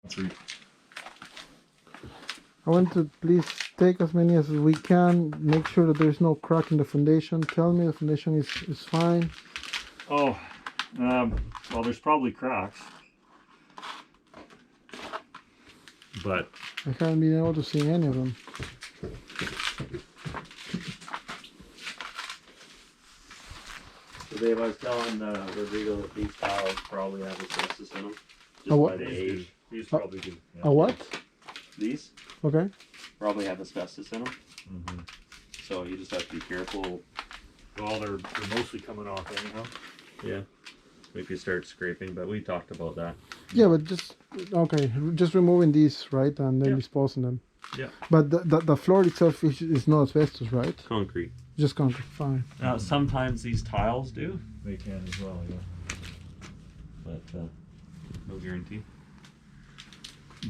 Three. I want to please take as many as we can. Make sure that there's no crack in the foundation. Tell me the foundation is fine. Oh, well, there's probably cracks, but I haven't been able to see any of them. So Dave, I was telling Rodrigo that these tiles probably have asbestos in them, A just what? by the age. these probably do. Yeah. A what? These Okay. probably have asbestos in them, Mm-hmm. so you just have to be careful. Well, they're mostly coming off anyhow. Yeah. If you start scraping, but we talked about that. Yeah, but just okay. Just removing these, right, and then Yeah. disposing them. Yeah. But the floor itself is not asbestos, right? Concrete. Just concrete. Fine. Now sometimes these tiles do, They can as well, yeah. but no guarantee.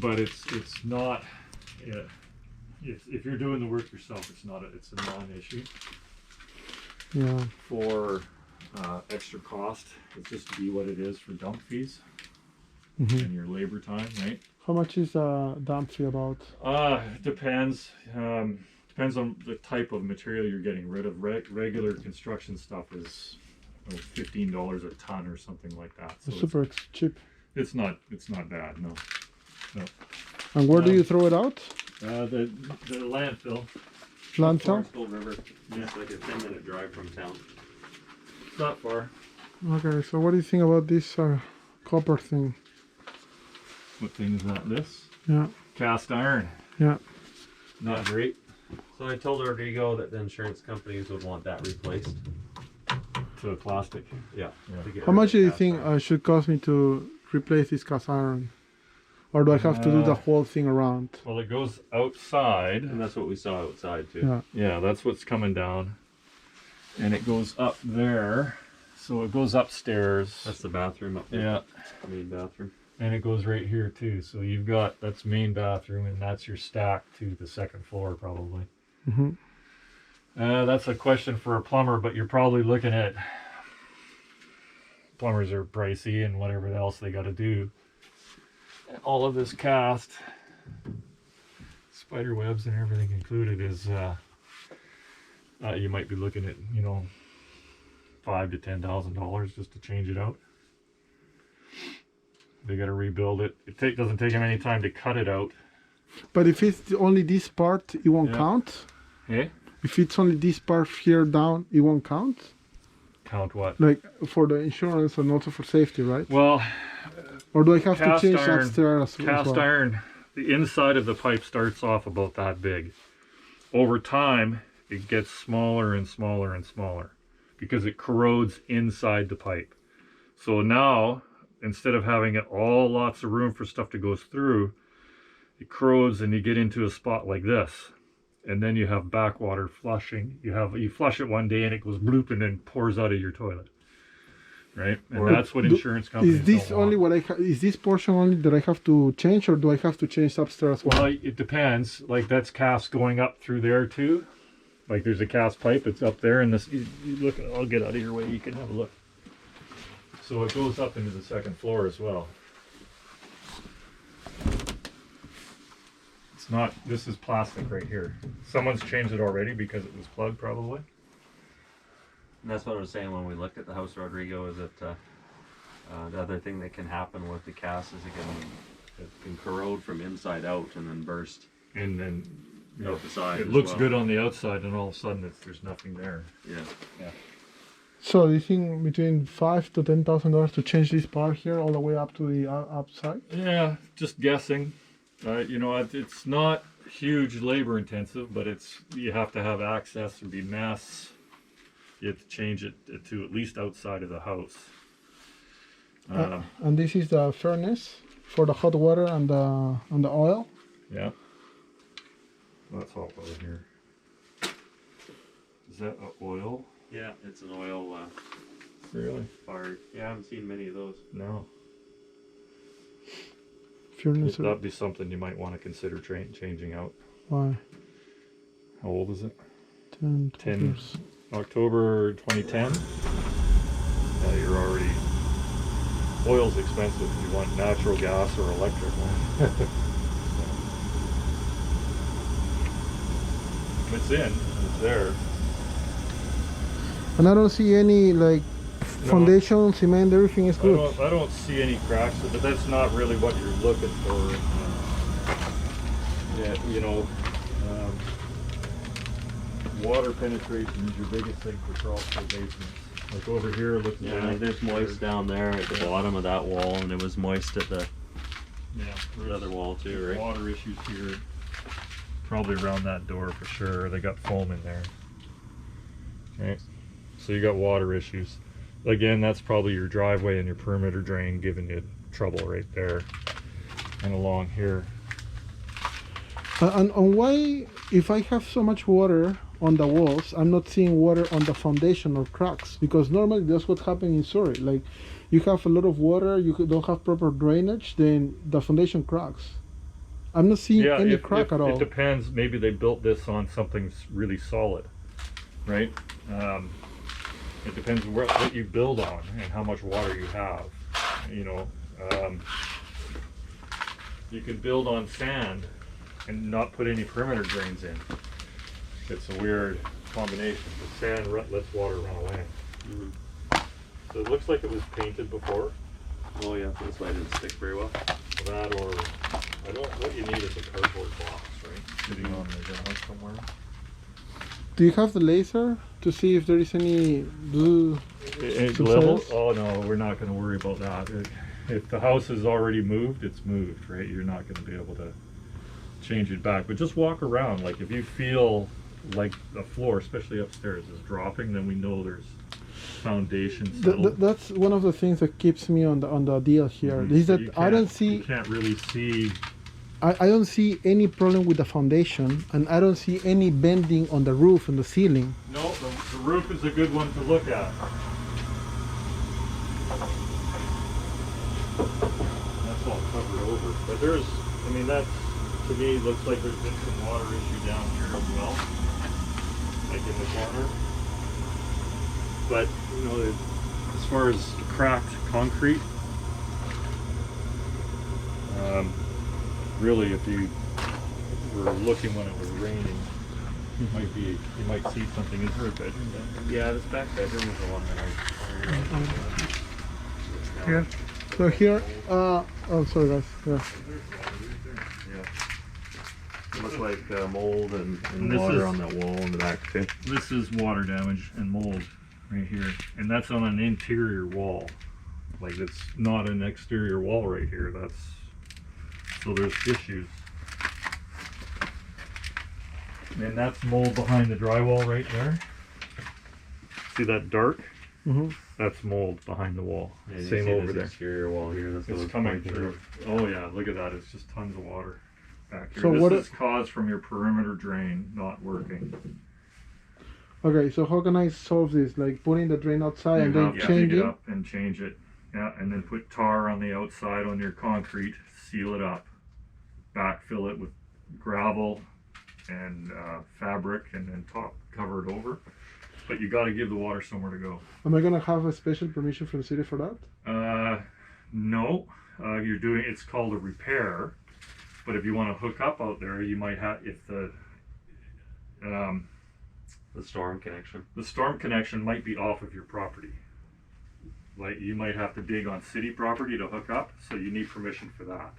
But it's not. Yeah, if you're doing the work yourself, it's a non-issue. Yeah. For extra cost, it's just to be what it is for dump fees Hmm. and your labor time, right? How much is dump fee about? Depends. Depends on the type of material you're getting rid of. Regular construction stuff is $15 a ton or something like that. So Super cheap. it's not bad. No. And where do you throw it out? The landfill. Landfill. Forest River. Yeah, it's like a 10-minute drive from town. It's not far. Okay. So what do you think about this copper thing? What thing is that? This Yeah. cast iron. Yeah. Not great. So I told Rodrigo that the insurance companies would want that replaced. To plastic. Yeah. Yeah. to get How rid much of do you cast think iron. should cost me to replace this cast iron? Or do I have to do the whole thing around? Well, it goes outside. And that's what we saw outside too. Yeah. Yeah, that's what's coming down. And it goes up there. So it goes upstairs. That's the bathroom up there. Yeah. Main bathroom. And it goes right here too. So you've got, that's main bathroom, and that's your stack to the second floor probably. Hmm. That's a question for a plumber, but you're probably looking at, plumbers are pricey and whatever else they got to do. All of this cast, spider webs and everything included, is you might be looking at, $5,000 to $10,000 just to change it out. They got to rebuild it. It doesn't take them any time to cut it out. But if it's only this part, it won't Yeah. count? Eh? If it's only this part here down, it won't count? Count what? Like for the insurance and also for safety, right? Well, Or do I have to Cast change iron- upstairs as cast well? iron, the inside of the pipe starts off about that big. Over time, it gets smaller and smaller and smaller because it corrodes inside the pipe. So now, instead of having it all lots of room for stuff to go through, it corrodes and you get into a spot like this. And then you have backwater flushing. You flush it one day and it goes bloop and then pours out of your toilet. Right? And Or that's what insurance companies Is this don't want. only what is this portion only that I have to change, or do I have to change upstairs as well? Well, it depends. Like that's cast going up through there too. Like there's a cast pipe. It's up there, and this. You look. I'll get out of your way. You can have a look. So it goes up into the second floor as well. It's not. This is plastic right here. Someone's changed it already because it was plugged, probably. And that's what I was saying when we looked at the house, Rodrigo, is that the other thing that can happen with the cast is it can corrode from inside out and then burst And then out the side. it as looks well. good on the outside, and all of a sudden there's nothing there. Yeah. So you think between $5,000 to $10,000 to change this part here all the way up to the upside? Yeah, just guessing. It's not huge labor intensive, but you have to have access or be mass. You have to change it to at least outside of the house. And this is the furnace for the hot water and the oil. Yeah. That's all over here. Is that oil? Yeah, it's an oil Really? fired. Yeah, I haven't seen many of those. No. Furnace. That'd be something you might want to consider changing out. Why? How old is it? 10 10. years. October 2010. Yeah, you're already Oil's expensive. You want natural gas or electric one. It's in. It's there. And I don't see any like foundation, cement, everything is good. I don't see any cracks, but that's not really what you're looking for. Yeah, you know, water penetration is your biggest thing for crawl space basements. Like over here, look. Yeah, like there's moist down there at the bottom of that wall, and it was moist at the other wall too, right? Water issues here. Probably around that door for sure. They got foam in there. Right. So you got water issues. Again, that's probably your driveway and your perimeter drain giving you trouble right there. And along here. And why, if I have so much water on the walls, I'm not seeing water on the foundation or cracks? Because normally that's what happens in Surrey. Like, you have a lot of water, you don't have proper drainage, then the foundation cracks. I'm not seeing any crack at all. It depends. Maybe they built this on something really solid, right? It depends what you build on and how much water you have. You know, you can build on sand and not put any perimeter drains in. It's a weird combination. The sand lets water run away. So it looks like it was painted before. Oh yeah, that's why it didn't stick very well. That or what you need is a cardboard box, right? Sitting on the ground somewhere. Do you have the laser to see if there is any blue Level? Oh no, we're not going to worry about that. If the house is already moved, it's moved, right? You're not going to be able to change it back. But just walk around. Like if you feel like the floor, especially upstairs, is dropping, then we know there's foundation settled. That's one of the things that keeps me on the deal here. Is So that I don't see. You can't really see. I don't see any problem with the foundation, and I don't see any bending on the roof and the ceiling. No, the roof is a good one to look at. That's all covered over. But there's, I mean, that to me looks like there's been some water issue down here as well, like in the corner. But, you know, as far as cracked concrete, really, if you were looking when it was raining, you might see something. Is there a bedroom down here? Yeah, this back bedroom is the one that I. Here. So here, oh sorry guys. Yeah. Yeah. It looks like mold and This water is- on that wall in the back too. This is water damage and mold right here, and that's on an interior wall. Like it's not an exterior wall right here. So there's issues. And that's mold behind the drywall right there. See that dark? Mm-hmm. That's mold behind the wall. Yeah, you Same see over this there. exterior wall here. That's what It's it's coming pointing through. at. Oh yeah, look at that. It's just tons of water back here. So This what is caused from your perimeter drain not working. Okay, so how can I solve this? Like putting the drain outside and You then have to dig changing? it up and change it. Yeah, and then put tar on the outside on your concrete, seal it up, backfill it with gravel and fabric, and then cover it over. But you got to give the water somewhere to go. Am I gonna have a special permission from the city for that? No, you're doing. It's called a repair. But if you want to hook up out there, you might have if The storm connection. the storm connection might be off of your property. Like you might have to dig on city property to hook up, so you need permission for that.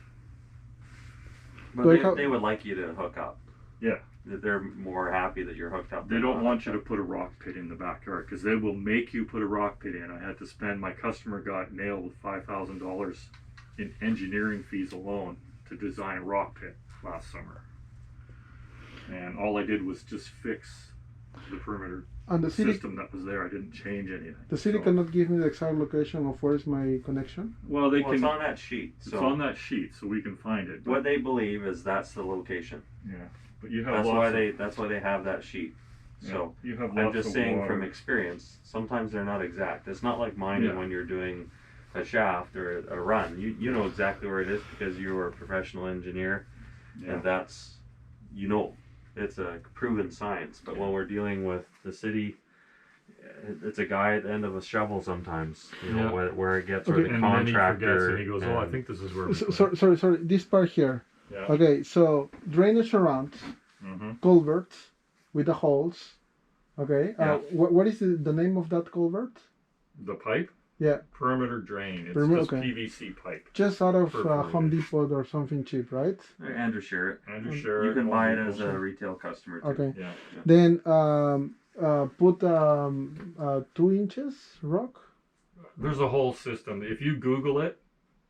But Like they would like you to hook up. Yeah. They're more happy that you're hooked up. They than don't not want you to hooked put a rock pit in the backyard because they will make you put a rock pit in. I had to spend, my customer got nailed with $5,000 in engineering fees alone to design a rock pit last summer. And all I did was just fix the perimeter And the city, system that was there. I didn't change anything. the city So- cannot give me the exact location of where's my connection. Well, they Well, can. it's on that sheet. It's So on that sheet, so we can find it. But, what they believe is that's the location. yeah, but you have That's lots why of, that's why they have that sheet. yeah, So you have I'm lots just of saying water. from experience, sometimes they're not exact. It's not like mining Yeah. when you're doing a shaft or a run. You know exactly where it is because you're a professional engineer, Yeah. and that's, you know, it's a proven science. But when we're dealing with the city, it's a guy at the end of a shovel sometimes. You know, Yeah. where it gets, Okay. or the And then he contractor. forgets and he goes, "Oh, I and- think this is where." we put it." Sorry. This part here. Yeah. Okay, so drainage around, Mm-hmm. culvert with the holes. Okay. Yeah. What is the name of that culvert? The pipe. Yeah, Perimeter drain. It's Perimeter- just okay. PVC pipe. just out of Perforated. Home Depot or something cheap, right? Andrew Sherritt. Andrew Mm. Sherritt. You can buy it Home as Depot. a retail customer too. Okay. Yeah. Then put 2 inches rock. There's a whole system. If you Google it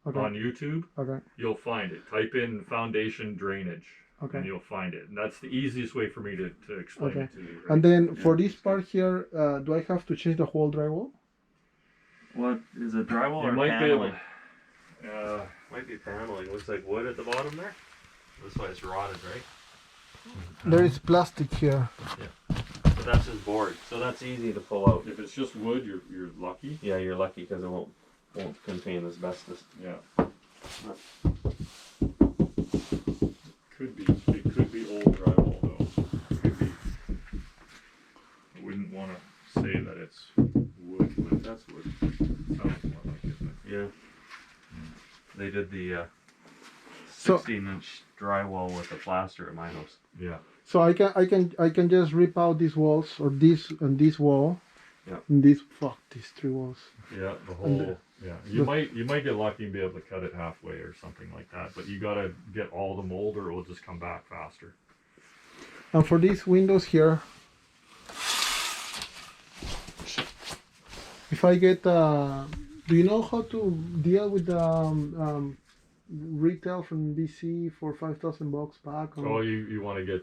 Okay. on YouTube, Okay. you'll find it. Type in foundation drainage, Okay. and you'll find it. And that's the easiest way for me to explain Okay. it to you. Right? And then for Yeah. this part here, do I have to change the whole drywall? What is it? Drywall you or might be able. paneling? Might be paneling. Looks like wood at the bottom there. That's why it's rotted, right? There is plastic here. But that's his board, so that's easy to pull out. If it's just wood, you're lucky. Yeah, you're lucky because it won't contain asbestos. Yeah. It could be old drywall though. It could be. I wouldn't want to say that it's wood, but that's wood. Sounds more like it. But Yeah. They did the So- 16-inch drywall with the plaster at my house. yeah. So I can just rip out these walls or this and this wall. Yeah. And these 3 walls. Yeah, the And whole. Yeah, you might get lucky and be able to cut it halfway or something like that. But you gotta get all the mold, or it will just come back faster. And for these windows here, if I get, do you know how to deal with retail from BC for $5,000 back? Oh, you want to get